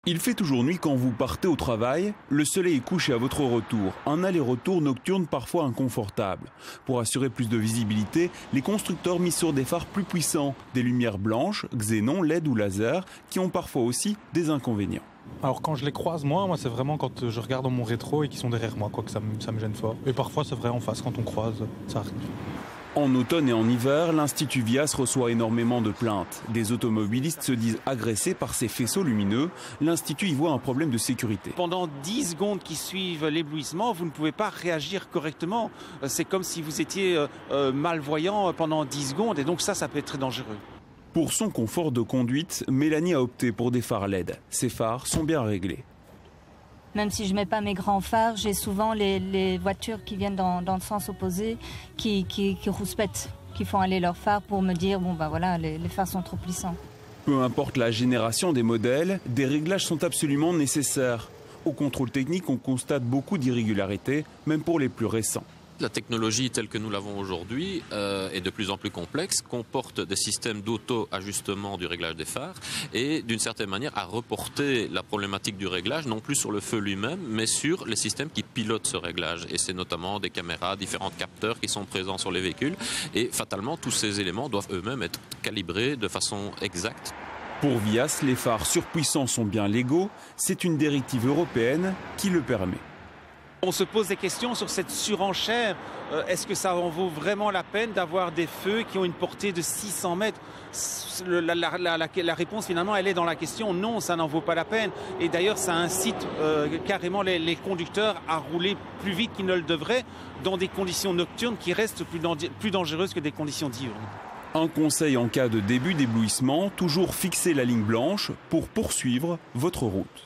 Il fait toujours nuit quand vous partez au travail, le soleil est couché à votre retour, un aller-retour nocturne parfois inconfortable. Pour assurer plus de visibilité, les constructeurs misent sur des phares plus puissants, des lumières blanches, xénon, LED ou laser, qui ont parfois aussi des inconvénients. Alors quand je les croise moi c'est vraiment quand je regarde dans mon rétro et qu'ils sont derrière moi, que ça me gêne fort. Et parfois c'est vrai en face quand on croise, ça arrive. En automne et en hiver, l'Institut Vias reçoit énormément de plaintes. Des automobilistes se disent agressés par ces faisceaux lumineux. L'Institut y voit un problème de sécurité. Pendant 10 secondes qui suivent l'éblouissement, vous ne pouvez pas réagir correctement. C'est comme si vous étiez malvoyant pendant 10 secondes et donc ça peut être très dangereux. Pour son confort de conduite, Mélanie a opté pour des phares LED. Ces phares sont bien réglés. Même si je ne mets pas mes grands phares, j'ai souvent les voitures qui viennent dans le sens opposé, qui rouspètent, qui font aller leurs phares pour me dire bon bah voilà, les phares sont trop puissants. Peu importe la génération des modèles, des réglages sont absolument nécessaires. Au contrôle technique, on constate beaucoup d'irrégularités, même pour les plus récents. La technologie telle que nous l'avons aujourd'hui est de plus en plus complexe, comporte des systèmes d'auto-ajustement du réglage des phares et d'une certaine manière a reporté la problématique du réglage non plus sur le feu lui-même mais sur les systèmes qui pilotent ce réglage et c'est notamment des caméras, différents capteurs qui sont présents sur les véhicules et fatalement tous ces éléments doivent eux-mêmes être calibrés de façon exacte. Pour Vias, les phares surpuissants sont bien légaux, c'est une directive européenne qui le permet. On se pose des questions sur cette surenchère. Est-ce que ça en vaut vraiment la peine d'avoir des feux qui ont une portée de 600 mètres ? La réponse finalement elle est dans la question non, ça n'en vaut pas la peine. Et d'ailleurs ça incite carrément les conducteurs à rouler plus vite qu'ils ne le devraient dans des conditions nocturnes qui restent plus dangereuses que des conditions diurnes. Un conseil en cas de début d'éblouissement, toujours fixer la ligne blanche pour poursuivre votre route.